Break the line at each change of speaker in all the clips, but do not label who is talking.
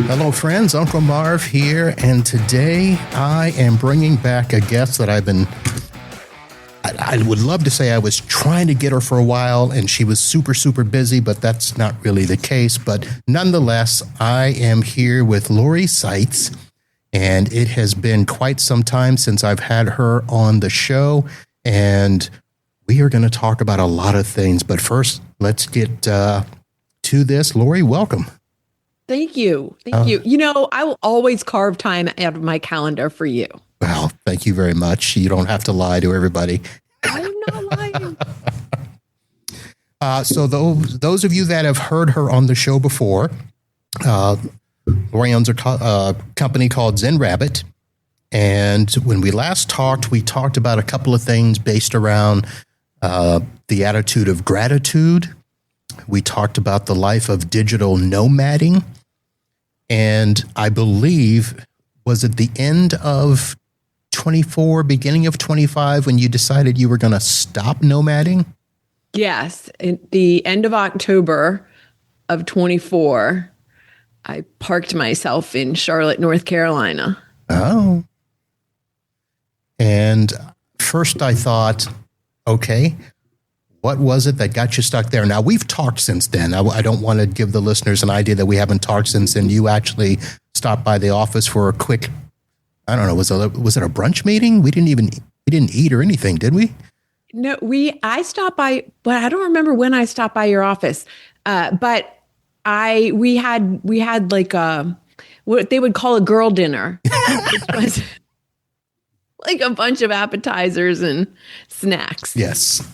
Hello, friends. Uncle Marv here, and today I am bringing back a guest that I would love to say I was trying to get her for a while, and she was super, super busy, but that's not really the case. But nonetheless, I am here with Lori Saitz, and it has been quite some time since I've had her on the show, and we are going to talk about a lot of things. But first, let's get to this. Lori, welcome.
Thank you. Thank you. You know, I will always carve time out of my calendar for you.
Well, thank you very much. You don't have to lie to everybody.
I'm not lying.
So those of you that have heard her on the show before, Lori owns a company called Zen Rabbit. And when we last talked, we talked about a couple of things based around the attitude of gratitude. We talked about the life of digital nomading. And I believe, was it the end of 24, beginning of 25, when you decided you were going to stop nomading?
Yes. At the end of October of 24, I parked myself in Charlotte, North Carolina.
Oh. And first I thought, okay, what was it that got you stuck there? Now, we've talked since then. I don't want to give the listeners an idea that we haven't talked since then. You actually stopped by the office for a quick, I don't know, was it a brunch meeting? We didn't eat or anything, did we?
No, I stopped by, but I don't remember when I stopped by your office. But we had like what they would call a girl dinner. Which was like a bunch of appetizers and snacks.
Yes.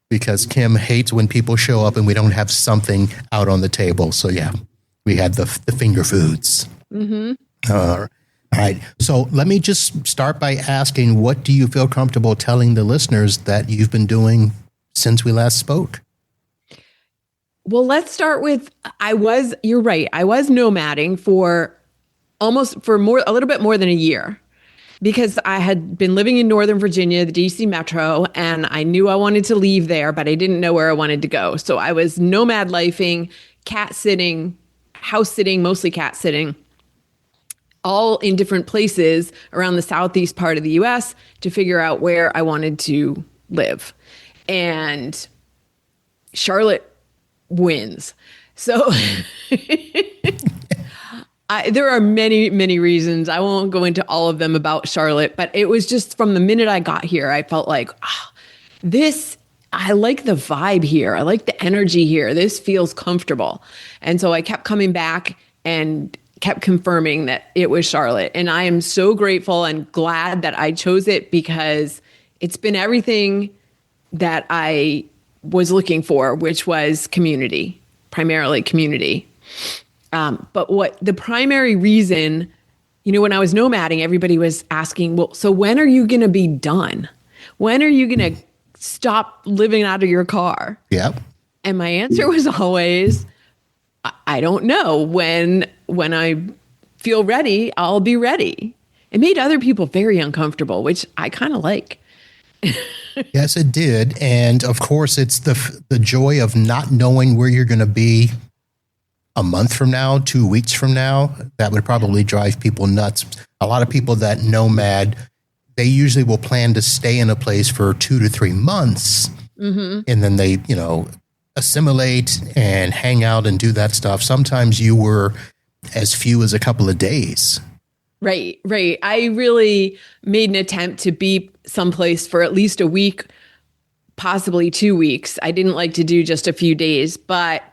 Because Kim hates when people show up and we don't have something out on the table. So yeah, we had the finger foods. Mm-hmm. All right. So let me just start by asking, what do you feel comfortable telling the listeners that you've been doing since we last spoke?
Well, let's start with, you're right. I was nomading for a little bit more than a year. Because I had been living in Northern Virginia, the DC metro, and I knew I wanted to leave there, but I didn't know where I wanted to go. So I was nomad lifing, cat sitting, house sitting, mostly cat sitting, all in different places around the southeast part of the US to figure out where I wanted to live. And Charlotte wins. So there are many, many reasons. I won't go into all of them about Charlotte, but it was just from the minute I got here, I felt like, I like the vibe here. I like the energy here. This feels comfortable. And so I kept coming back and kept confirming that it was Charlotte. And I am so grateful and glad that I chose it because it's been everything that I was looking for, which was community, primarily community. But what the primary reason, when I was nomading, everybody was asking, well, so when are you going to be done? When are you going to stop living out of your car?
Yep.
And my answer was always, I don't know. When I feel ready, I'll be ready. It made other people very uncomfortable, which I kind of like.
Yes, it did. And of course, it's the joy of not knowing where you're going to be a month from now, 2 weeks from now. That would probably drive people nuts. A lot of people that nomad, they usually will plan to stay in a place for 2 to 3 months. Mm-hmm. And then they, assimilate and hang out and do that stuff. Sometimes you were as few as a couple of days.
Right. I really made an attempt to be someplace for at least a week, possibly 2 weeks. I didn't like to do just a few days, but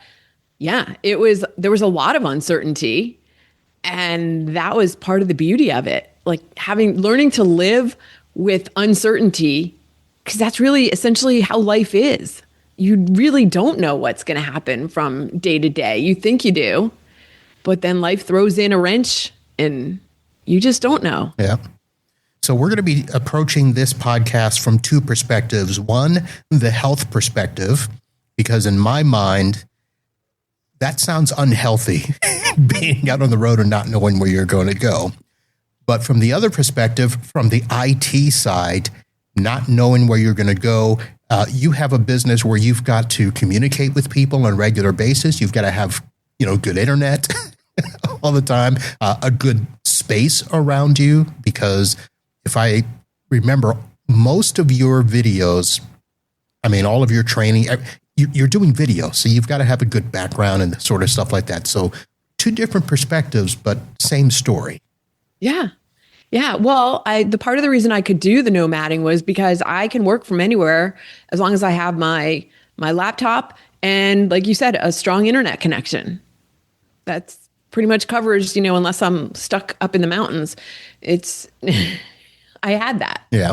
yeah, there was a lot of uncertainty, and that was part of the beauty of it. Like learning to live with uncertainty, because that's really essentially how life is. You really don't know what's going to happen from day to day. You think you do, but then life throws in a wrench and you just don't know.
Yeah. So we're going to be approaching this podcast from two perspectives. One, the health perspective, because in my mind, that sounds unhealthy, being out on the road and not knowing where you're going to go. But from the other perspective, from the IT side, not knowing where you're going to go, you have a business where you've got to communicate with people on a regular basis. You've got to have, good internet. all the time, a good space around you, because if I remember, most of your videos, I mean, all of your training, you're doing video, so you've got to have a good background and sort of stuff like that. So two different perspectives, but same story.
Yeah. Yeah. Well, the part of the reason I could do the nomading was because I can work from anywhere as long as I have my laptop and, like you said, a strong internet connection. That's pretty much covers, unless I'm stuck up in the mountains. It's, I had that.
Yeah.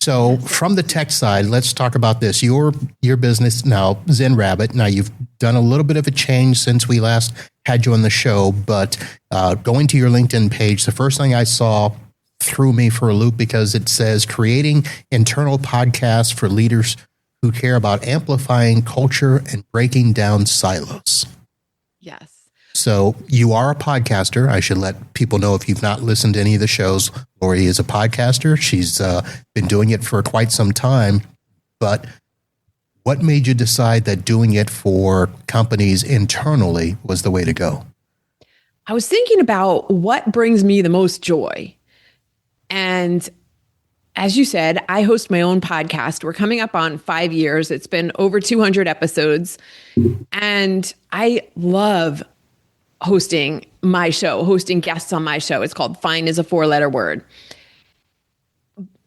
So from the tech side, let's talk about this. Your business now, Zen Rabbit. Now you've done a little bit of a change since we last had you on the show, but going to your LinkedIn page, the first thing I saw threw me for a loop because it says creating internal podcasts for leaders who care about amplifying culture and breaking down silos.
Yes.
So you are a podcaster. I should let people know, if you've not listened to any of the shows, Lori is a podcaster. She's been doing it for quite some time. But what made you decide that doing it for companies internally was the way to go?
I was thinking about what brings me the most joy. And as you said, I host my own podcast. We're coming up on 5 years. It's been over 200 episodes. And I love hosting my show, hosting guests on my show. It's called Fine is a 4-letter word.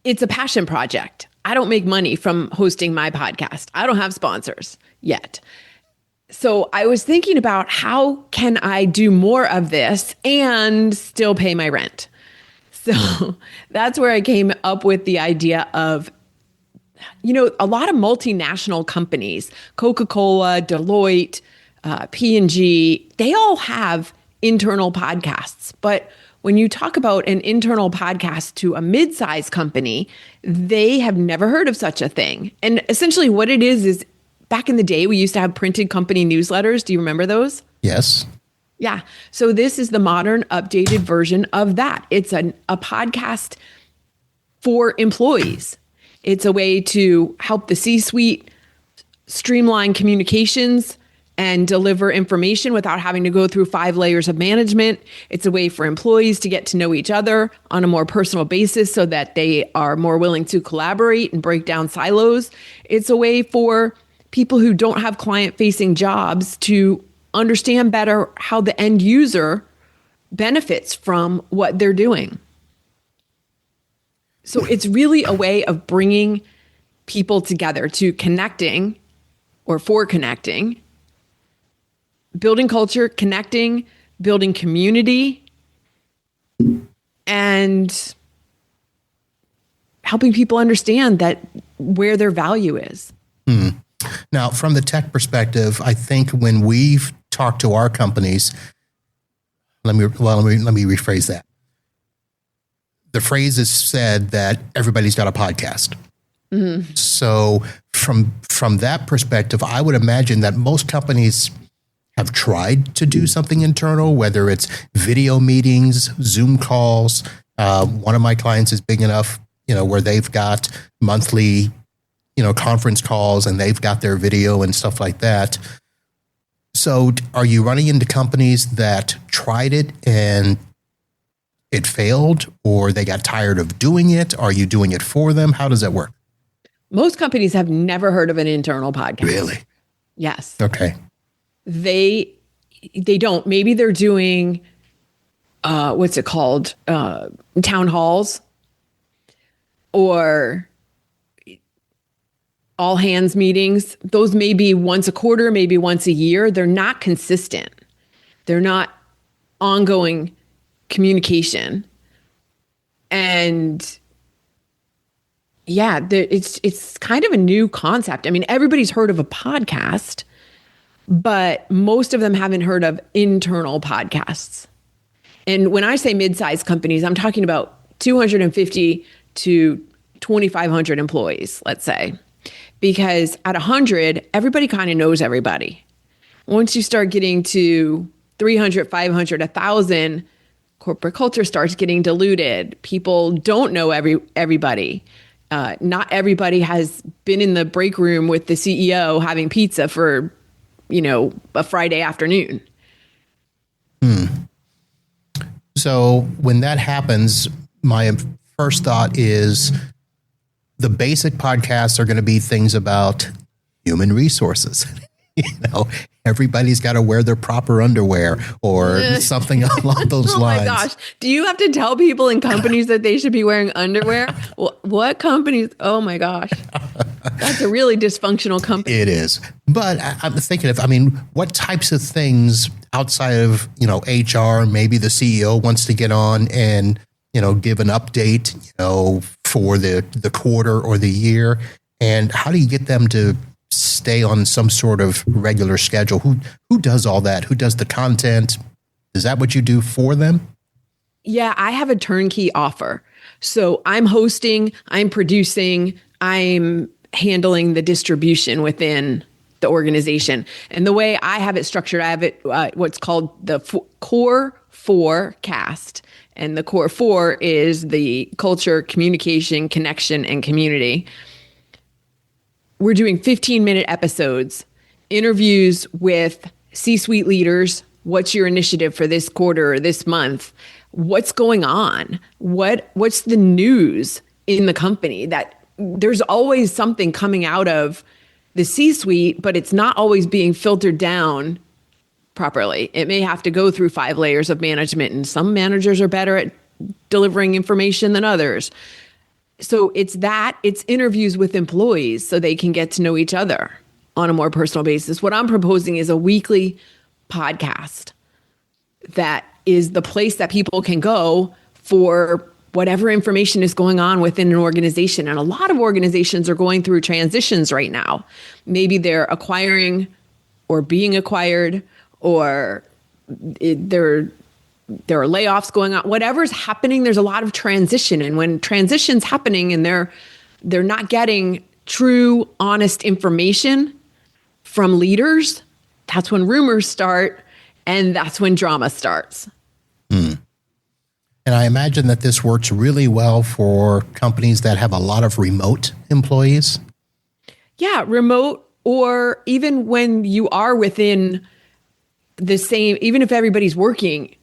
It's a passion project. I don't make money from hosting my podcast. I don't have sponsors yet. So I was thinking about how can I do more of this and still pay my rent? So that's where I came up with the idea of, a lot of multinational companies, Coca-Cola, Deloitte, P&G, they all have internal podcasts. But when you talk about an internal podcast to a mid-sized company, they have never heard of such a thing. And essentially what it is back in the day, we used to have printed company newsletters. Do you remember those?
Yes.
Yeah. So this is the modern, updated version of that. It's a podcast for employees. It's a way to help the C-suite streamline communications and deliver information without having to go through 5 layers of management. It's a way for employees to get to know each other on a more personal basis so that they are more willing to collaborate and break down silos. It's a way for people who don't have client-facing jobs to understand better how the end user benefits from what they're doing. So it's really a way of bringing people together to connecting or for connecting, building culture, connecting, building community, and helping people understand that where their value is.
Now, from the tech perspective, I think when we've talked to our companies, let me rephrase that. The phrase is said that everybody's got a podcast. Mm-hmm. So from that perspective, I would imagine that most companies have tried to do something internal, whether it's video meetings, Zoom calls. One of my clients is big enough, where they've got monthly, conference calls and they've got their video and stuff like that. So are you running into companies that tried it and it failed, or they got tired of doing it? Are you doing it for them? How does that work?
Most companies have never heard of an internal podcast.
Really?
Yes.
Okay.
They don't. Maybe they're doing, what's it called? Town halls or all hands meetings. Those may be once a quarter, maybe once a year. They're not consistent. They're not ongoing communication. And yeah, it's kind of a new concept. I mean, everybody's heard of a podcast, but most of them haven't heard of internal podcasts. And when I say mid-sized companies, I'm talking about 250 to 2,500 employees, let's say. Because at 100, everybody kind of knows everybody. Once you start getting to 300, 500, 1,000, corporate culture starts getting diluted. People don't know everybody. Not everybody has been in the break room with the CEO having pizza for, a Friday afternoon.
So when that happens, my first thought is the basic podcasts are going to be things about human resources. Everybody's got to wear their proper underwear or something along those lines.
Oh my gosh. Do you have to tell people in companies that they should be wearing underwear? What companies? Oh my gosh. That's a really dysfunctional company.
It is. But I'm thinking what types of things outside of, HR, maybe the CEO wants to get on and, give an update, for the quarter or the year. And how do you get them to stay on some sort of regular schedule? Who does all that? Who does the content? Is that what you do for them?
Yeah, I have a turnkey offer. So I'm hosting, I'm producing, I'm handling the distribution within the organization. And the way I have it structured, I have it what's called the Core 4 cast. And the Core 4 is the culture, communication, connection, and community. We're doing 15-minute episodes, interviews with C-suite leaders. What's your initiative for this quarter or this month? What's going on? What's the news in the company? That there's always something coming out of the C-suite, but it's not always being filtered down properly. It may have to go through 5 layers of management, and some managers are better at delivering information than others. So it's interviews with employees so they can get to know each other on a more personal basis. What I'm proposing is a weekly podcast that is the place that people can go for whatever information is going on within an organization. And a lot of organizations are going through transitions right now. Maybe they're acquiring or being acquired, or there are layoffs going on. Whatever's happening, there's a lot of transition. And when transition's happening and they're not getting true, honest information from leaders, that's when rumors start, and that's when drama starts.
And I imagine that this works really well for companies that have a lot of remote employees.
Yeah, remote, or even when you are within the same, even if everybody's working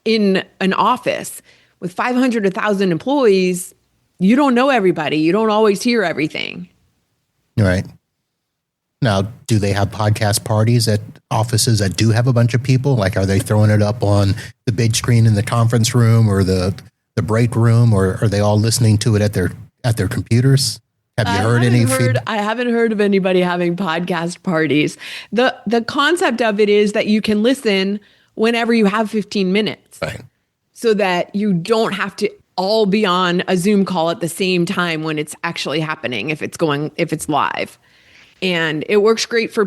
in an office with 500 to 1,000 employees, you don't know everybody. You don't always hear everything.
Right. Now, do they have podcast parties at offices that do have a bunch of people? Like, are they throwing it up on the big screen in the conference room or the break room, or are they all listening to it at their computers? Have you heard any feedback?
I haven't heard of anybody having podcast parties. The concept of it is that you can listen whenever you have 15 minutes.
Right.
So that you don't have to all be on a Zoom call at the same time when it's actually happening, if it's live. And it works great for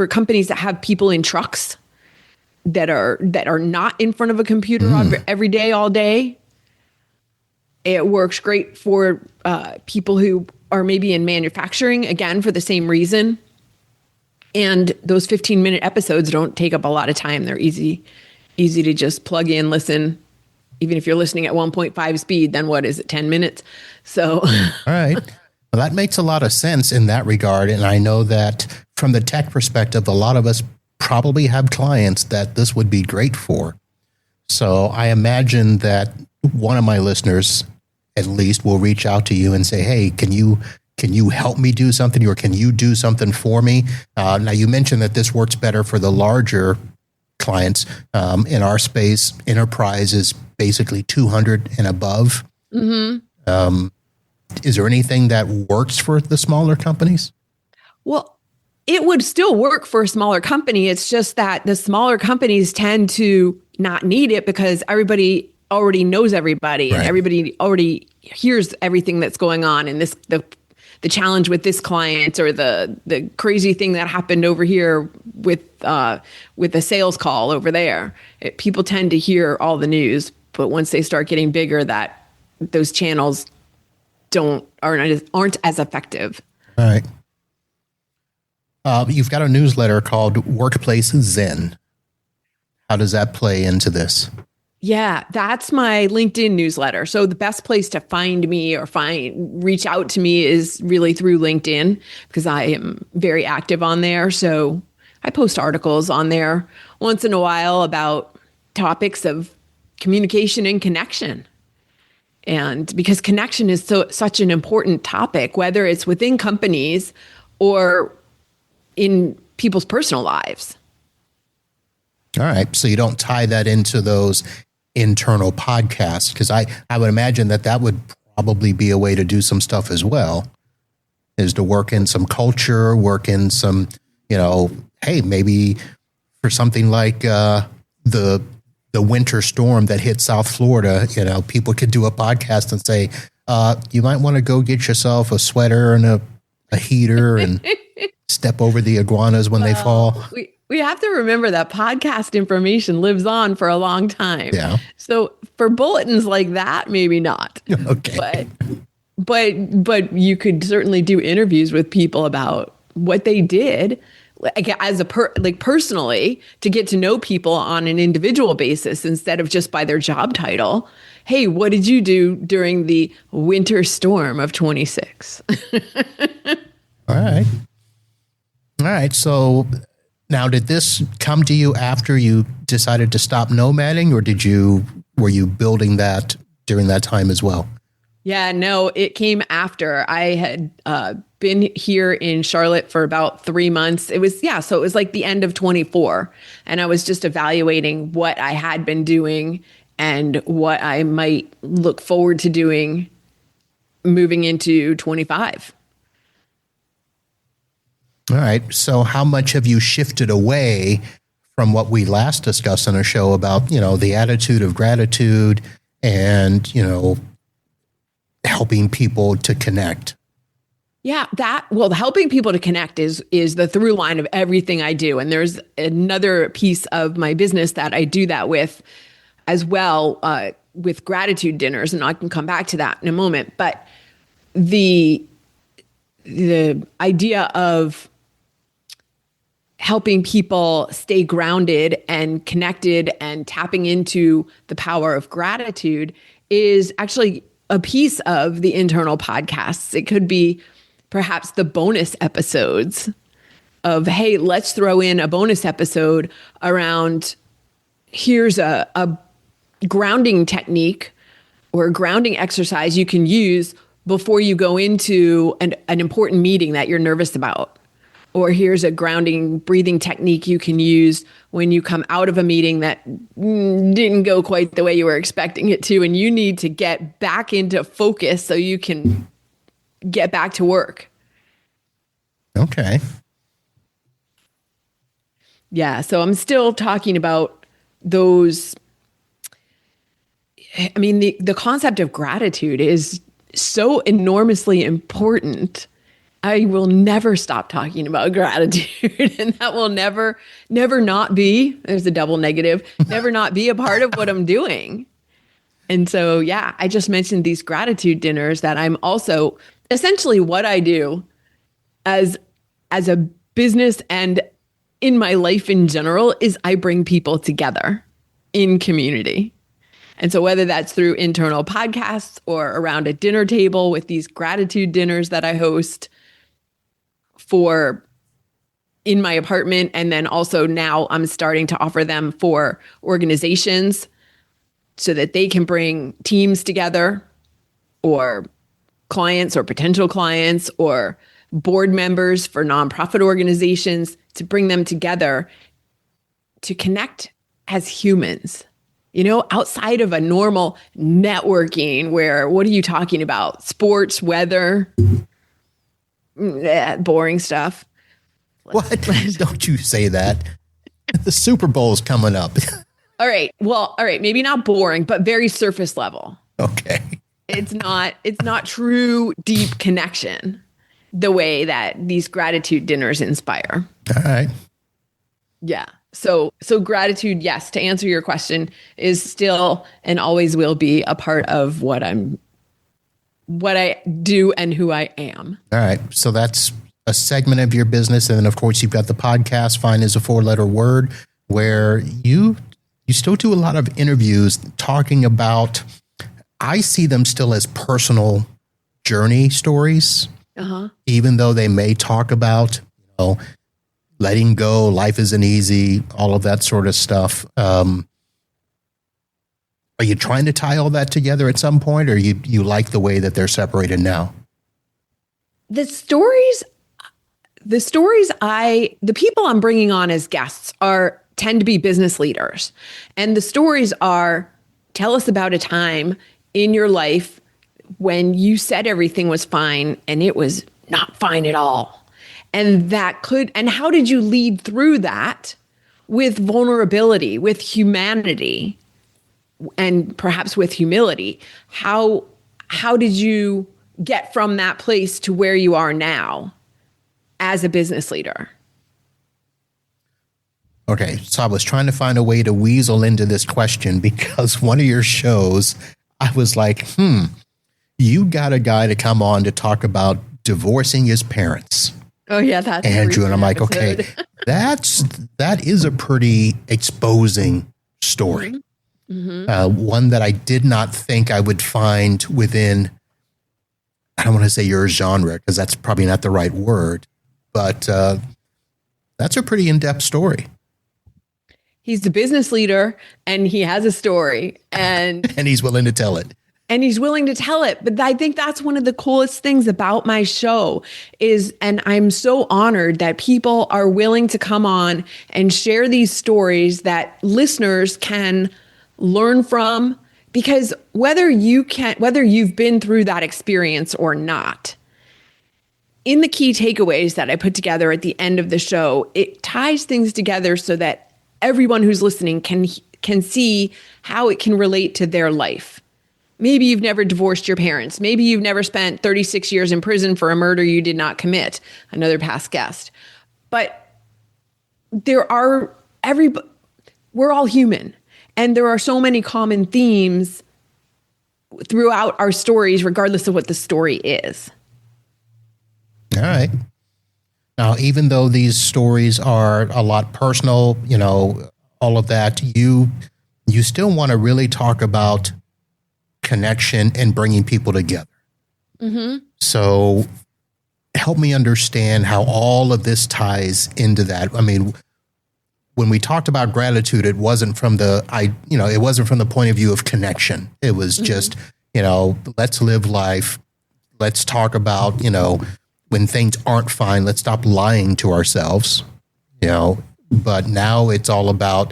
companies that have people in trucks that are not in front of a computer every day, all day. It works great for people who are maybe in manufacturing, again, for the same reason. And those 15-minute episodes don't take up a lot of time. They're easy to just plug in, listen. Even if you're listening at 1.5 speed, then what is it, 10 minutes? So,
all right. Well, that makes a lot of sense in that regard. And I know that from the tech perspective, a lot of us probably have clients that this would be great for. So I imagine that one of my listeners at least will reach out to you and say, hey, can you help me do something, or can you do something for me? Now, you mentioned that this works better for the larger clients. In our space, enterprise is basically 200 and above. Mm-hmm. Is there anything that works for the smaller companies?
Well, it would still work for a smaller company. It's just that the smaller companies tend to not need it because everybody already knows everybody, right, and everybody already hears everything that's going on. And the challenge with this client, or the crazy thing that happened over here with a sales call over there. People tend to hear all the news, but once they start getting bigger, that those channels aren't as effective.
All right. You've got a newsletter called Workplace Zen. How does that play into this?
Yeah, that's my LinkedIn newsletter. So the best place to find me or reach out to me is really through LinkedIn, because I am very active on there. So I post articles on there once in a while about topics of communication and connection. And because connection is such an important topic, whether it's within companies or in people's personal lives.
All right. So you don't tie that into those internal podcasts, because I would imagine that would probably be a way to do some stuff as well, is to work in some culture, work in some, hey, maybe for something like the winter storm that hit South Florida, people could do a podcast and say, you might want to go get yourself a sweater and a heater and step over the iguanas when they fall.
We have to remember that podcast information lives on for a long time.
Yeah.
So for bulletins like that, maybe not.
Okay.
But you could certainly do interviews with people about what they did, like as personally, to get to know people on an individual basis instead of just by their job title. Hey, what did you do during the winter storm of 26?
All right. So now, did this come to you after you decided to stop nomading, or were you building that during that time as well?
Yeah, no, it came after. I had been here in Charlotte for about 3 months. So it was like the end of 24. And I was just evaluating what I had been doing and what I might look forward to doing moving into 25.
All right. So how much have you shifted away from what we last discussed on our show about, the attitude of gratitude and, helping people to connect?
Yeah, helping people to connect is the through line of everything I do. And there's another piece of my business that I do that with as well, with gratitude dinners. And I can come back to that in a moment. But the idea of helping people stay grounded and connected and tapping into the power of gratitude is actually a piece of the internal podcasts. It could be perhaps the bonus episodes of, hey, let's throw in a bonus episode around, here's a grounding technique or a grounding exercise you can use before you go into an important meeting that you're nervous about. Or here's a grounding breathing technique you can use when you come out of a meeting that didn't go quite the way you were expecting it to, and you need to get back into focus so you can get back to work.
Okay.
Yeah, so I'm still talking about those. I mean, the concept of gratitude is so enormously important. I will never stop talking about gratitude, and that will never not be, there's a double negative, never not be a part of what I'm doing. And so, yeah, I just mentioned these gratitude dinners that I'm also essentially what I do as a business and in my life in general is I bring people together in community. And so whether that's through internal podcasts or around a dinner table with these gratitude dinners that I host for in my apartment, and then also now I'm starting to offer them for organizations so that they can bring teams together or clients or potential clients or board members for nonprofit organizations to bring them together to connect as humans, outside of a normal networking where, what are you talking about? Sports, weather, boring stuff.
What? Don't you say that. The Super Bowl's coming up.
All right. Well, all right. Maybe not boring, but very surface level.
Okay.
It's not true deep connection the way that these gratitude dinners inspire.
All right.
Yeah. So gratitude, yes, to answer your question, is still and always will be a part of what I do and who I am.
All right. So that's a segment of your business. And then, of course, you've got the podcast, Fine is a 4-letter word, where you still do a lot of interviews talking about, I see them still as personal journey stories, even though they may talk about, letting go, life isn't easy, all of that sort of stuff. Are you trying to tie all that together at some point, or you like the way that they're separated now?
The people I'm bringing on as guests tend to be business leaders. And the stories are, tell us about a time in your life when you said everything was fine and it was not fine at all. And how did you lead through that with vulnerability, with humanity, and perhaps with humility? How did you get from that place to where you are now as a business leader?
Okay, so I was trying to find a way to weasel into this question because one of your shows, I was like, you got a guy to come on to talk about divorcing his parents.
Oh yeah, that's
Andrew. And I'm like, okay, that is a pretty exposing story. One that I did not think I would find within, I don't want to say your genre, because that's probably not the right word, but that's a pretty in-depth story.
He's the business leader and he has a story and
he's willing to tell it.
But I think that's one of the coolest things about my show and I'm so honored that people are willing to come on and share these stories that listeners can learn from, because whether you've been through that experience or not, in the key takeaways that I put together at the end of the show, it ties things together so that everyone who's listening can see how it can relate to their life. Maybe you've never divorced your parents. Maybe you've never spent 36 years in prison for a murder you did not commit, another past guest. But we're all human. And there are so many common themes throughout our stories, regardless of what the story is.
All right. Now, even though these stories are a lot personal, all of that, you still want to really talk about connection and bringing people together. So help me understand how all of this ties into that. I mean, when we talked about gratitude, it wasn't from it wasn't from the point of view of connection. It was just, let's live life. Let's talk about, when things aren't fine, let's stop lying to ourselves, but now it's all about,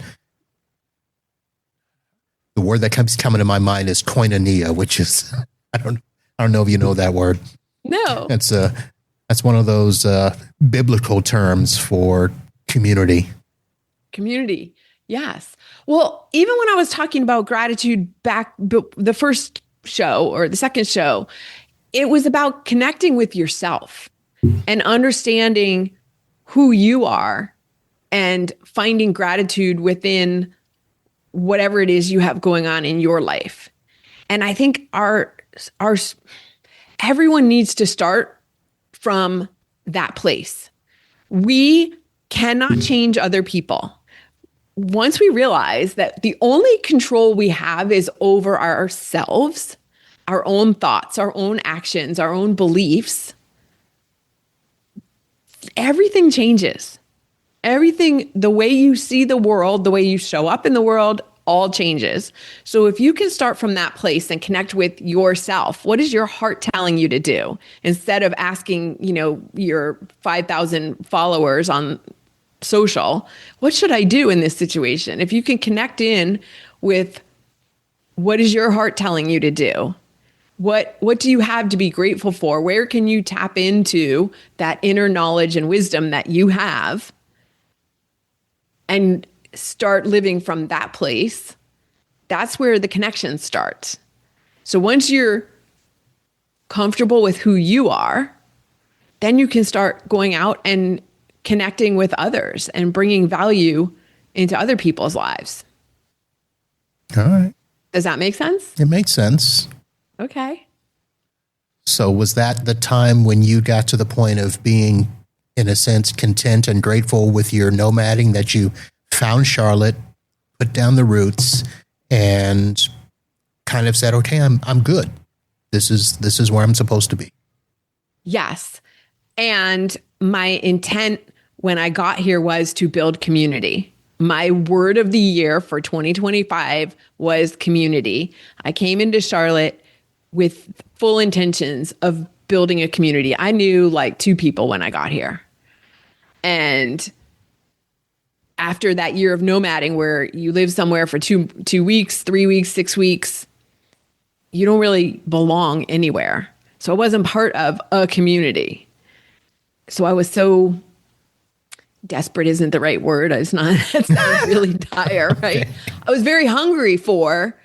the word that keeps coming to my mind is koinonia, which is, I don't know if you know that word.
No.
That's one of those biblical terms for community.
Community. Yes. Well, even when I was talking about gratitude back the first show or the second show, it was about connecting with yourself and understanding who you are and finding gratitude within whatever it is you have going on in your life. And I think everyone needs to start from that place. We cannot change other people. Once we realize that the only control we have is over ourselves, our own thoughts, our own actions, our own beliefs, everything changes. Everything, the way you see the world, the way you show up in the world, all changes. So if you can start from that place and connect with yourself, what is your heart telling you to do? Instead of asking, your 5,000 followers on social, what should I do in this situation? If you can connect in with what is your heart telling you to do? What do you have to be grateful for? Where can you tap into that inner knowledge and wisdom that you have and start living from that place? That's where the connection starts. So once you're comfortable with who you are, then you can start going out and connecting with others and bringing value into other people's lives.
All right.
Does that make sense?
It makes sense.
Okay.
So was that the time when you got to the point of being, in a sense, content and grateful with your nomading, that you found Charlotte, put down the roots, and kind of said, okay, I'm good. This is where I'm supposed to be.
Yes. And my intent when I got here was to build community. My word of the year for 2025 was community. I came into Charlotte with full intentions of building a community. I knew like 2 people when I got here. And after that year of nomading where you live somewhere for 2 weeks, 3 weeks, 6 weeks, you don't really belong anywhere. So I wasn't part of a community. So I was so desperate isn't the right word. It's not, that sounds really dire, right? I was very hungry for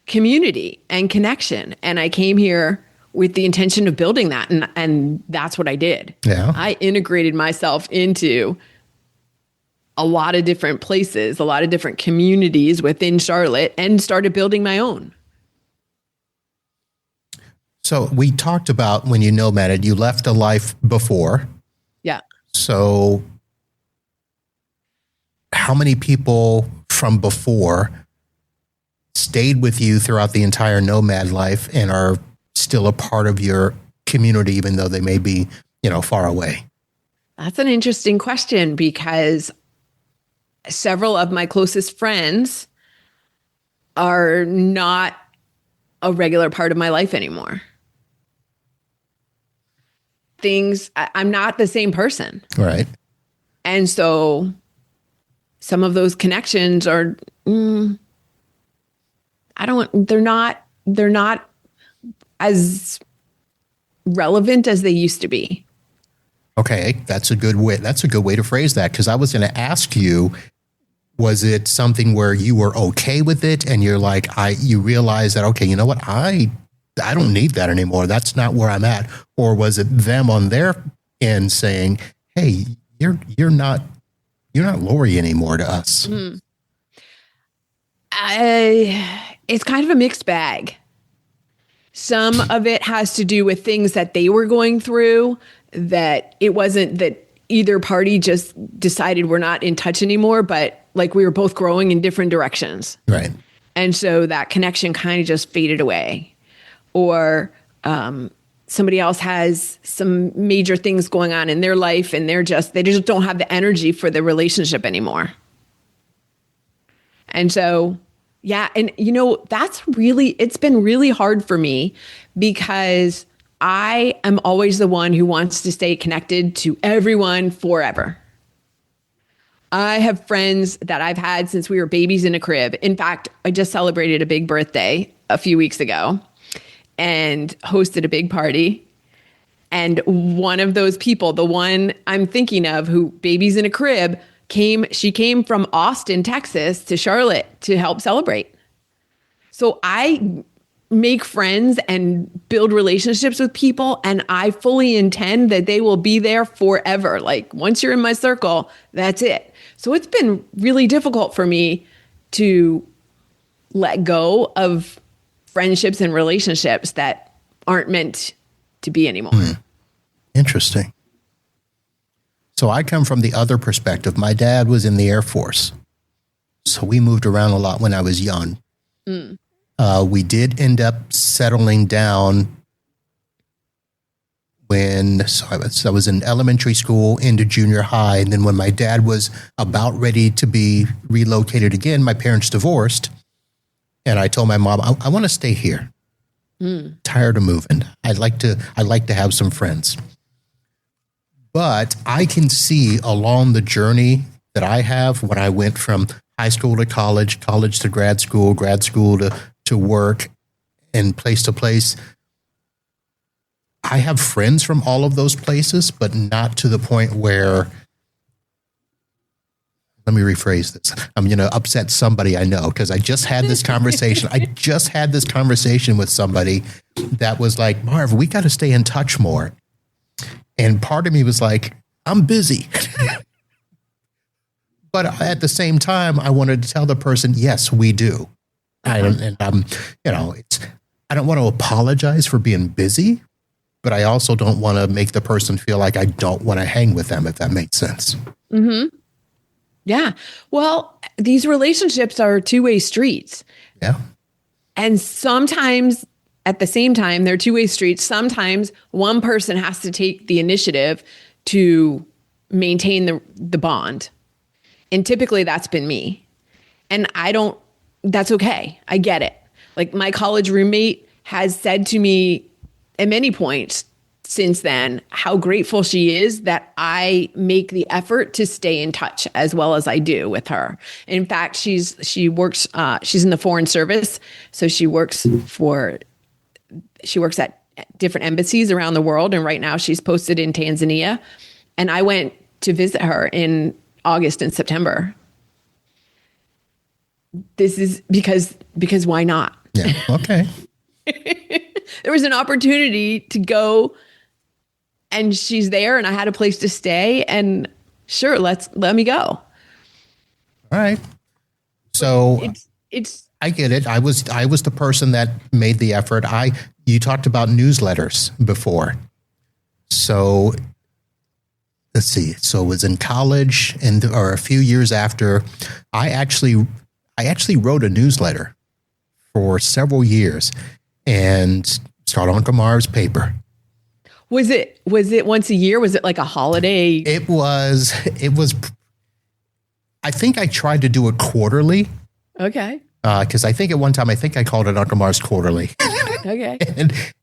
community and connection. And I came here with the intention of building that. And that's what I did.
Yeah.
I integrated myself into a lot of different places, a lot of different communities within Charlotte, and started building my own.
So we talked about when you nomaded, you left a life before.
Yeah.
So how many people from before stayed with you throughout the entire nomad life and are still a part of your community, even though they may be, far away?
That's an interesting question because several of my closest friends are not a regular part of my life anymore. I'm not the same person.
Right.
And so some of those connections are, they're not as relevant as they used to be.
Okay. That's a good way to phrase that. Cause I was going to ask you, was it something where you were okay with it and you're like, you realize that, okay, you know what? I don't need that anymore. That's not where I'm at. Or was it them on their end saying, hey, you're not Lori anymore to us?
It's kind of a mixed bag. Some of it has to do with things that they were going through, that it wasn't that either party just decided we're not in touch anymore, but like we were both growing in different directions.
Right.
And so that connection kind of just faded away. Or somebody else has some major things going on in their life and they just don't have the energy for the relationship anymore. And so, yeah. And it's been really hard for me because I am always the one who wants to stay connected to everyone forever. I have friends that I've had since we were babies in a crib. In fact, I just celebrated a big birthday a few weeks ago and hosted a big party. And one of those people, the one I'm thinking of who babies in a crib, she came from Austin, Texas to Charlotte to help celebrate. So I make friends and build relationships with people, and I fully intend that they will be there forever. Like once you're in my circle, that's it. So it's been really difficult for me to let go of friendships and relationships that aren't meant to be anymore.
Interesting. So I come from the other perspective. My dad was in the Air Force. So we moved around a lot when I was young. We did end up settling down I was in elementary school into junior high. And then when my dad was about ready to be relocated again, my parents divorced. And I told my mom, I want to stay here. Tired of moving. I'd like to have some friends. But I can see along the journey that I have when I went from high school to college to grad school to work and place to place. I have friends from all of those places, but not to the point where, let me rephrase this. I'm going to upset somebody I know because I just had this conversation. With somebody that was like, Marv, we got to stay in touch more. And part of me was like, I'm busy. But at the same time, I wanted to tell the person, yes, we do. I don't want to apologize for being busy, but I also don't want to make the person feel like I don't want to hang with them, if that makes sense.
Mm-hmm. Yeah. Well, these relationships are two-way streets.
Yeah.
And sometimes at the same time, they're two-way streets. Sometimes one person has to take the initiative to maintain the bond. And typically that's been me. And that's okay. I get it. Like my college roommate has said to me at many points since then how grateful she is that I make the effort to stay in touch as well as I do with her. In fact, she works she's in the foreign service, so she works at different embassies around the world, and right now she's posted in Tanzania, and I went to visit her in August and September. This is because why not?
Yeah. Okay.
There was an opportunity to go, and she's there, and I had a place to stay, and sure, let me go.
All right. So
it's
I get it. I was the person that made the effort. You talked about newsletters before. So let's see. So it was in college or a few years after, I actually wrote a newsletter for several years and started Uncle Marv's paper.
Was it once a year? Was it like a holiday?
It was, I think I tried to do it quarterly.
Okay.
Because I think at one time, I called it Uncle Marv's Quarterly.
Okay.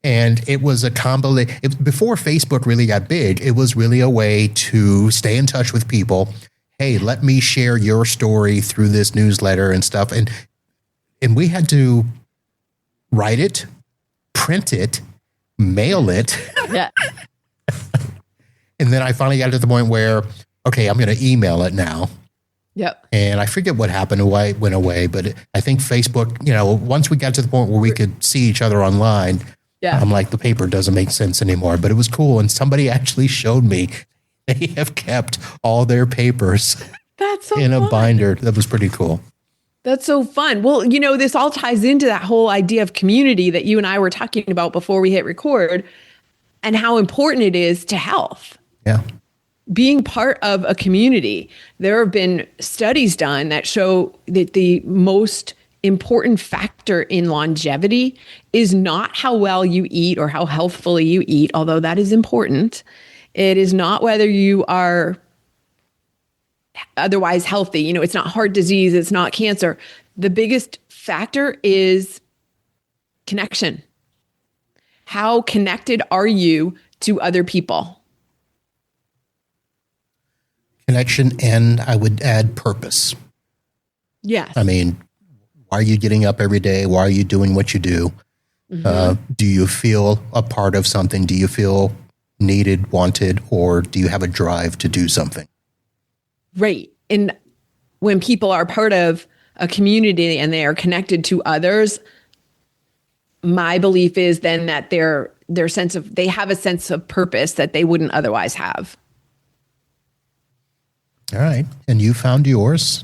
and it was a before Facebook really got big, it was really a way to stay in touch with people. Hey, let me share your story through this newsletter and stuff. And we had to write it, print it, mail it.
Yeah.
And then I finally got to the point where, okay, I'm going to email it now.
Yep.
And I forget what happened, why it went away, but I think Facebook, once we got to the point where we could see each other online,
yeah.
I'm like, the paper doesn't make sense anymore. But it was cool. And somebody actually showed me they have kept all their papers
That's so
in
fun.
a binder. That was pretty cool.
That's so fun. Well, this all ties into that whole idea of community that you and I were talking about before we hit record, and how important it is to health.
Yeah.
Being part of a community. There have been studies done that show that the most important factor in longevity is not how well you eat or how healthfully you eat, although that is important. It is not whether you are otherwise healthy. It's not heart disease. It's not cancer. The biggest factor is connection. How connected are you to other people?
Connection, and I would add purpose.
Yes.
I mean, why are you getting up every day? Why are you doing what you do? Mm-hmm. Do you feel a part of something? Do you feel needed, wanted, or do you have a drive to do something? Right.
And when people are part of a community and they are connected to others, my belief is then that they have a sense of purpose that they wouldn't otherwise have.
All right. And you found yours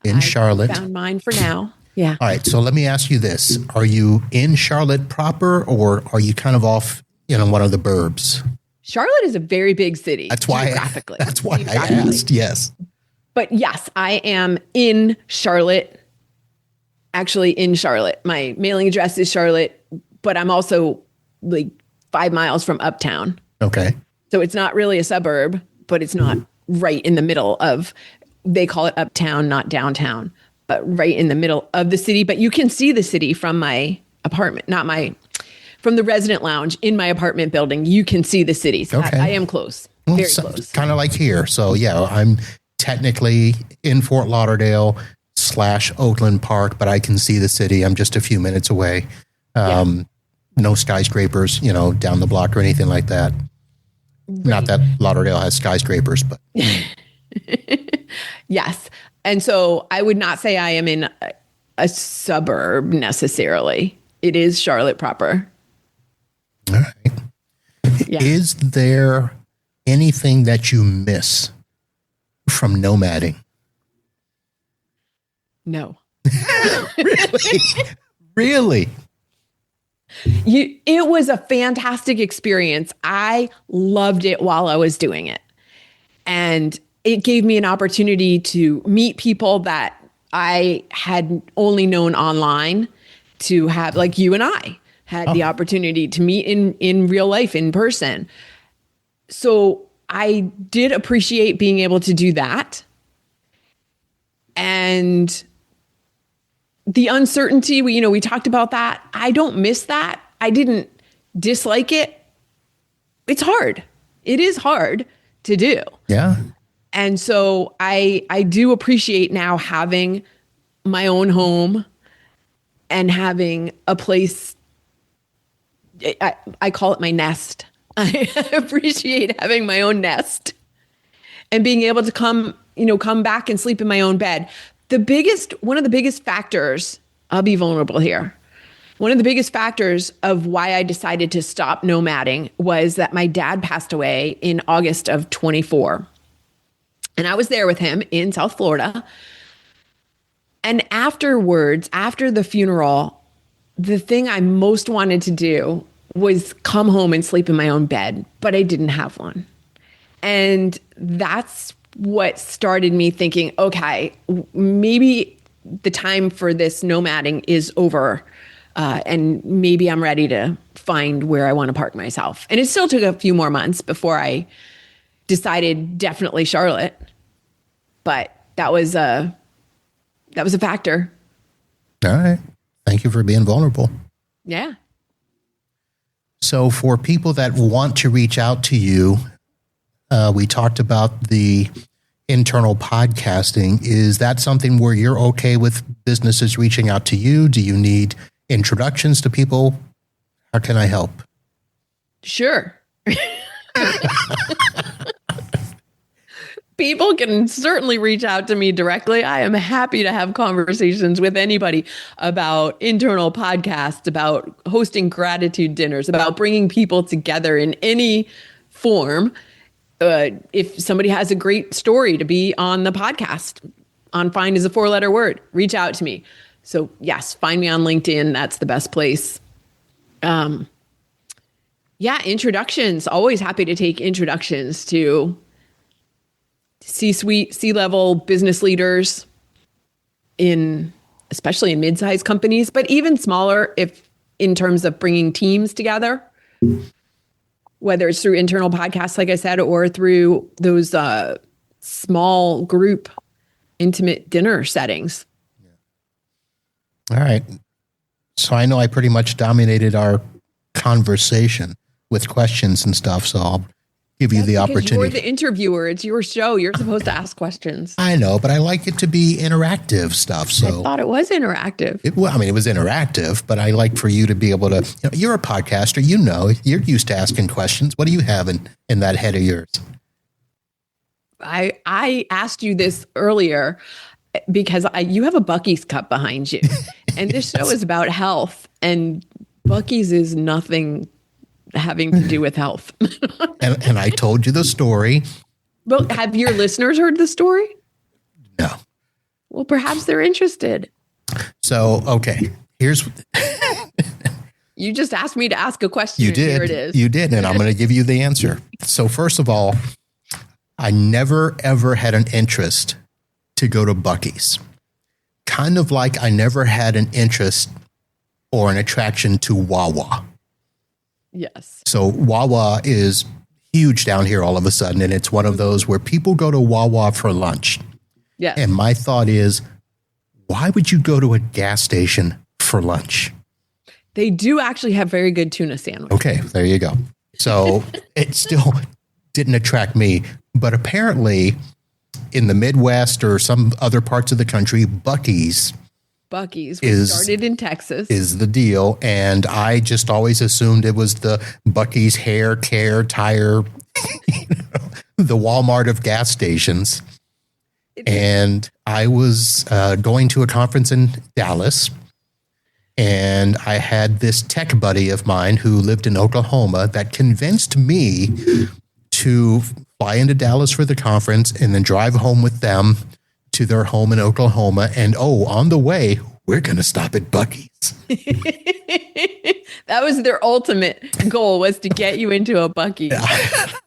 in Charlotte.
I found mine for now. Yeah.
All right. So let me ask you this. Are you in Charlotte proper, or are you kind of off, one of the burbs?
Charlotte is a very big city.
That's why I asked. Yes.
But yes, I am in Charlotte, actually in Charlotte. My mailing address is Charlotte, but I'm also like 5 miles from uptown.
Okay.
So it's not really a suburb, but it's not right in the middle of, they call it uptown, not downtown, but right in the middle of the city. But you can see the city from my apartment, from the resident lounge in my apartment building. You can see the city. So
okay.
I am close, very close.
Kind of like here. So yeah, I'm technically in Fort Lauderdale / Oakland Park, but I can see the city. I'm just a few minutes away. No skyscrapers, down the block or anything like that. Right. Not that Lauderdale has skyscrapers, but.
Yes. And so I would not say I am in a suburb necessarily. It is Charlotte proper.
All right. Yeah. Is there anything that you miss from nomading?
No.
Really?
It was a fantastic experience. I loved it while I was doing it. And it gave me an opportunity to meet people that I had only known online, to have, like you and I had the opportunity to meet in real life, in person. So I did appreciate being able to do that. And the uncertainty, we talked about that. I don't miss that. I didn't dislike it. It's hard. It is hard to do.
Yeah.
And so I do appreciate now having my own home and having a place. I call it my nest. I appreciate having my own nest and being able to come back and sleep in my own bed. One of the biggest factors, I'll be vulnerable here. One of the biggest factors of why I decided to stop nomading was that my dad passed away in August of 24. And I was there with him in South Florida. And afterwards, after the funeral, the thing I most wanted to do was come home and sleep in my own bed, but I didn't have one. And that's what started me thinking, okay, maybe the time for this nomading is over. And maybe I'm ready to find where I want to park myself. And it still took a few more months before I decided definitely Charlotte. But that was a factor.
All right. Thank you for being vulnerable.
Yeah.
So for people that want to reach out to you, we talked about the internal podcasting. Is that something where you're okay with businesses reaching out to you? Do you need introductions to people? How can I help?
Sure. People can certainly reach out to me directly. I am happy to have conversations with anybody about internal podcasts, about hosting gratitude dinners, about bringing people together in any form. If somebody has a great story to be on the podcast, on Find is a 4-letter word, reach out to me. So yes, find me on LinkedIn. That's the best place. Introductions. Always happy to take introductions to C-suite, C-level business leaders especially in mid-sized companies, but even smaller if in terms of bringing teams together, whether it's through internal podcasts, like I said, or through those small group intimate dinner settings.
All right. So I know I pretty much dominated our conversation with questions and stuff, so I'll give you the opportunity.
You're the interviewer. It's your show. You're supposed to ask questions.
I know, but I like it to be interactive stuff. So
I thought it was interactive.
It was interactive, but I like for you to be able to, you're a podcaster, you're used to asking questions. What do you have in that head of yours?
I asked you this earlier because you have a Buc-ee's cup behind you, and this show is about health, and Buc-ee's is nothing having to do with health.
and I told you the story.
Well, have your listeners heard the story?
No.
Well, perhaps they're interested.
So, okay, here's...
You just asked me to ask a question.
You did.
Here it is.
You did, and I'm going to give you the answer. So first of all, I never, ever had an interest to go to Buc-ee's. Kind of like I never had an interest or an attraction to Wawa.
Yes.
So Wawa is huge down here all of a sudden, and it's one of those where people go to Wawa for lunch.
Yes.
And my thought is, why would you go to a gas station for lunch?
They do actually have very good tuna sandwiches.
Okay, there you go. So it still didn't attract me. But apparently in the Midwest or some other parts of the country, Buc-ee's
started in Texas.
Is the deal. And I just always assumed it was the Buc-ee's hair care tire, the Walmart of gas stations. And I was going to a conference in Dallas, and I had this tech buddy of mine who lived in Oklahoma that convinced me to fly into Dallas for the conference and then drive home with them to their home in Oklahoma. And on the way, we're going to stop at Buc-ee's.
That was their ultimate goal, was to get you into a Buc-ee's.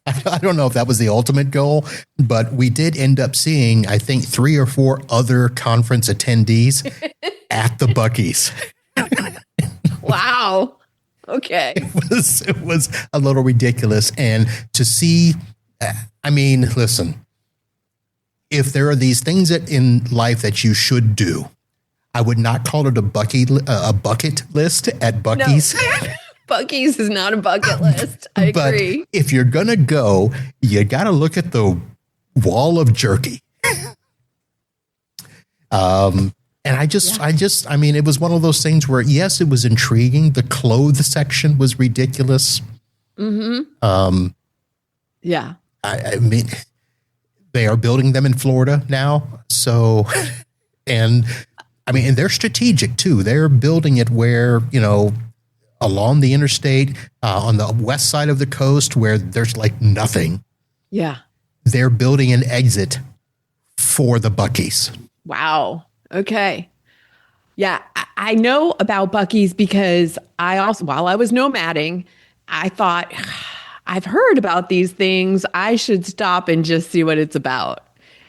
I don't know if that was the ultimate goal, but we did end up seeing, I think, 3 or 4 other conference attendees at the Buc-ee's.
Wow. Okay.
It was a little ridiculous. And to see, listen, if there are these things in life that you should do, I would not call it a bucket list at Buc-ee's.
No. Buc-ee's is not a bucket list. I agree.
But if you're going to go, you got to look at the wall of jerky. And I mean, it was one of those things where, yes, it was intriguing. The clothes section was ridiculous.
Mm-hmm.
Yeah. I mean, they are building them in Florida now. So, and I mean, and they're strategic too. They're building it where, along the interstate, on the west side of the coast where there's like nothing.
Yeah. They're
building an exit for the Buc-ee's.
Wow. Okay. Yeah. I know about Buc-ee's because while I was nomading, I thought, I've heard about these things. I should stop and just see what it's about.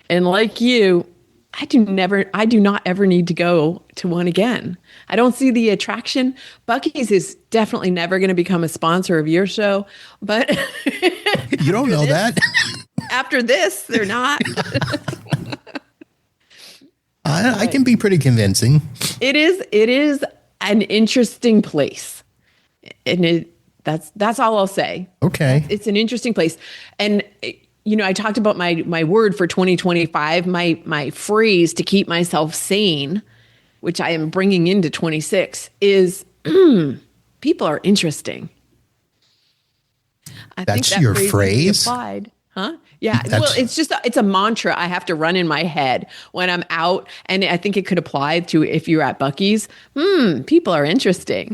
And like you, I do not ever need to go to one again. I don't see the attraction. Buc-ee's is definitely never going to become a sponsor of your show, but
you don't know that.
After this, they're not.
I can be pretty convincing. It
is an interesting place. And that's all I'll say.
Okay.
It's an interesting place. And I talked about my word for 2025, my phrase to keep myself sane, which I am bringing into 26, is people are interesting.
That's think that your phrase?
Applied. Huh? Yeah. Well, it's a mantra I have to run in my head when I'm out. And I think it could apply to if you're at Buc-ee's. People are interesting.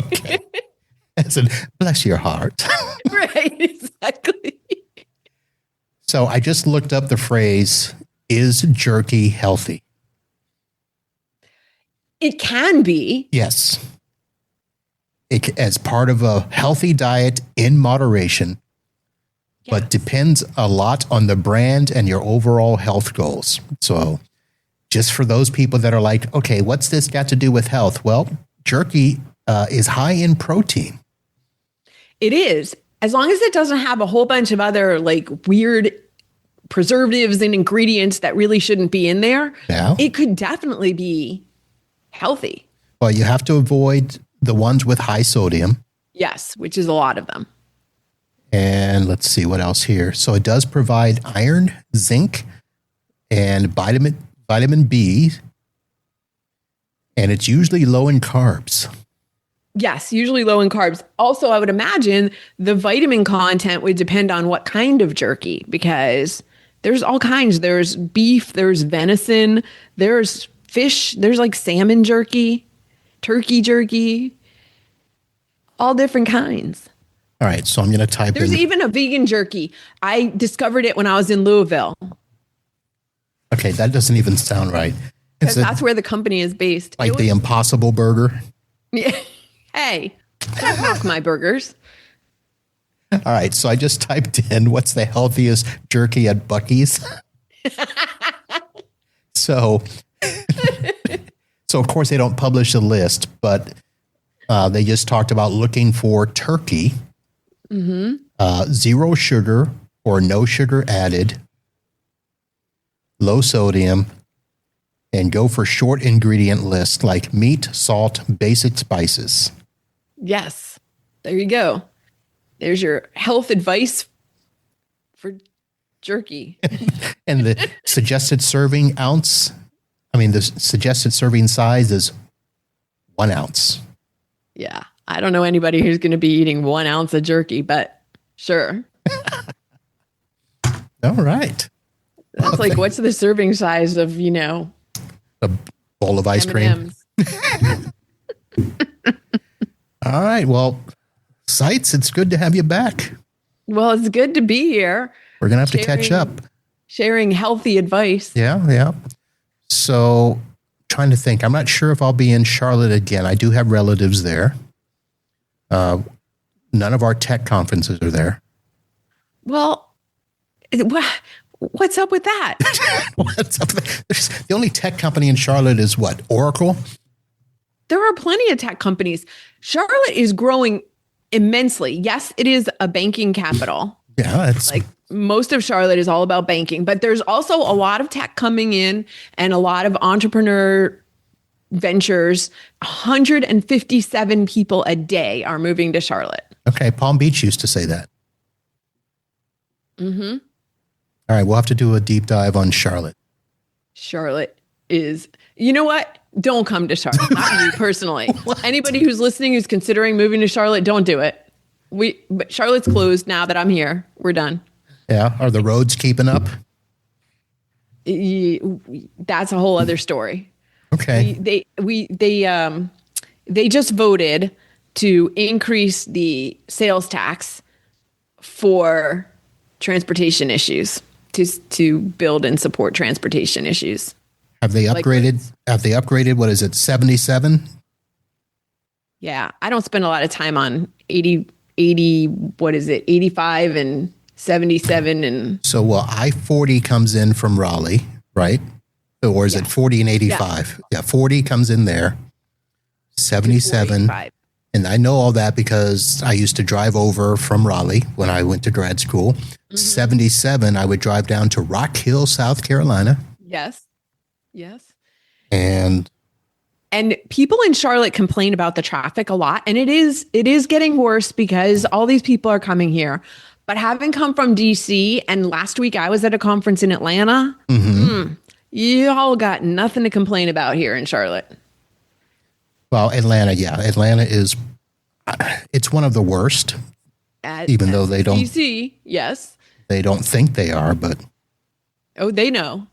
Okay. Bless your heart.
Right, exactly.
So I just looked up the phrase, is jerky healthy?
It can be.
Yes. As part of a healthy diet in moderation, but depends a lot on the brand and your overall health goals. So just for those people that are like, okay, what's this got to do with health? Well, jerky is high in protein.
It is. As long as it doesn't have a whole bunch of other like weird preservatives and ingredients that really shouldn't be in there, it could definitely be healthy.
Well, you have to avoid the ones with high sodium.
Yes, which is a lot of them.
And let's see what else here. So it does provide iron, zinc, and vitamin B. And it's usually low in carbs.
Yes, usually low in carbs. Also, I would imagine the vitamin content would depend on what kind of jerky, because there's all kinds. There's beef, there's venison, there's fish, there's like salmon jerky, turkey jerky, all different kinds.
All right, so I'm going to type
There's even a vegan jerky. I discovered it when I was in Louisville.
Okay, that doesn't even sound right.
Because that's where the company is based.
Like the Impossible Burger?
Yeah. Hey, don't mock my burgers.
All right, so I just typed in what's the healthiest jerky at Buc-ee's. So of course they don't publish a list, but they just talked about looking for turkey, zero sugar or no sugar added, low sodium, and go for short ingredient list like meat, salt, basic spices.
Yes, there you go. There's your health advice for jerky.
And the suggested serving size is 1 ounce.
Yeah. I don't know anybody who's going to be eating 1 ounce of jerky, but sure.
All right.
That's like, what's the serving size of,
a bowl of ice cream? All right. Well, Saitz, it's good to have you back.
Well, it's good to be here.
We're going to have to catch up.
Sharing healthy advice.
Yeah. So, trying to think. I'm not sure if I'll be in Charlotte again. I do have relatives there. None of our tech conferences are there.
Well, what's up with that?
What's up? The only tech company in Charlotte is what? Oracle?
There are plenty of tech companies. Charlotte is growing immensely. Yes, it is a banking capital.
Yeah, it's
like most of Charlotte is all about banking, but there's also a lot of tech coming in and a lot of entrepreneur ventures. 157 people a day are moving to Charlotte.
Okay. Palm Beach used to say that. Mm-hmm. All right. We'll have to do a deep dive on Charlotte.
Charlotte is, you know what? Don't come to Charlotte. Not you personally. Anybody who's listening who's considering moving to Charlotte, don't do it. But Charlotte's closed now that I'm here. We're done.
Yeah. Are the roads keeping up?
That's a whole other story.
Okay.
They just voted to increase the sales tax for transportation issues to build and support transportation issues.
Have they upgraded? Have they upgraded? What is it? 77?
Yeah. I don't spend a lot of time on 80, what is it? 85 and 77 and.
So I-40 comes in from Raleigh, right? Or is it 40 and 85? Yeah. 40 comes in there. 77. And I know all that because I used to drive over from Raleigh when I went to grad school. Mm-hmm. 77, I would drive down to Rock Hill, South Carolina.
Yes.
And
people in Charlotte complain about the traffic a lot. And it is getting worse because all these people are coming here. But having come from DC, and last week I was at a conference in Atlanta, y'all got nothing to complain about here in Charlotte.
Well, Atlanta is, it's one of the worst, even though they don't.
DC, yes.
They don't think they are, but.
Oh, they know.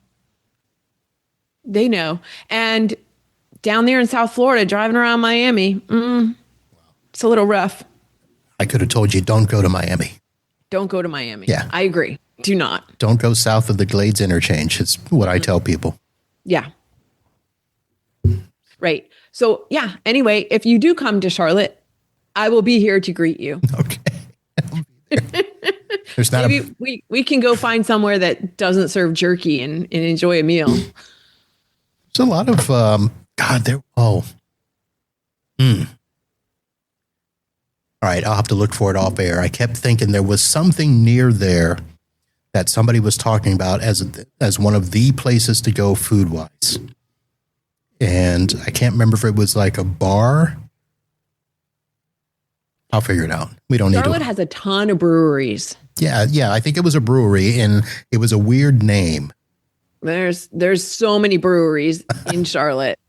They know. And down there in South Florida, driving around Miami, it's a little rough.
I could have told you, don't go to Miami.
Don't go to Miami.
Yeah.
I agree. Do not.
Don't go south of the Glades interchange. It's what I tell people.
Yeah. Right. So, yeah. Anyway, if you do come to Charlotte, I will be here to greet you.
Okay. There's not
Maybe we can go find somewhere that doesn't serve jerky and enjoy a meal.
There's a lot of, All right, I'll have to look for it off air. I kept thinking there was something near there that somebody was talking about as one of the places to go food-wise. And I can't remember if it was like a bar. I'll figure it out. We don't need to.
Charlotte has a ton of breweries.
Yeah. I think it was a brewery, and it was a weird name.
There's so many breweries in Charlotte.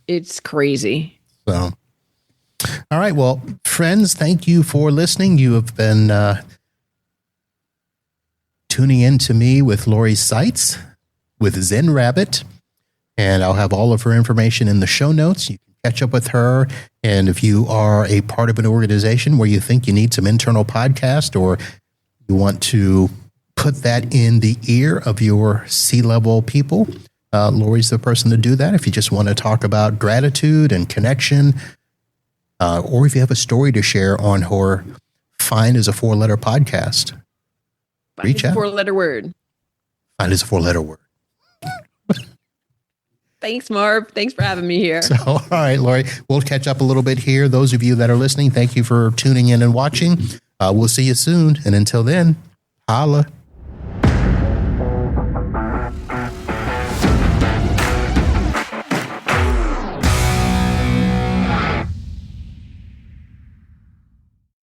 It's crazy.
So, all right. Well, friends, thank you for listening. You have been tuning in to me with Lori Saitz with Zen Rabbit, and I'll have all of her information in the show notes. You can catch up with her. And if you are a part of an organization where you think you need some internal podcast, or you want to put that in the ear of your C-level people, Lori's the person to do that. If you just want to talk about gratitude and connection, or if you have a story to share on her Fine is a 4-letter podcast, reach out.
4-letter word.
Fine is a 4-letter word.
Thanks, Marv. Thanks for having me here.
So, all right, Lori, we'll catch up a little bit here. Those of you that are listening, thank you for tuning in and watching. We'll see you soon. And until then, holla.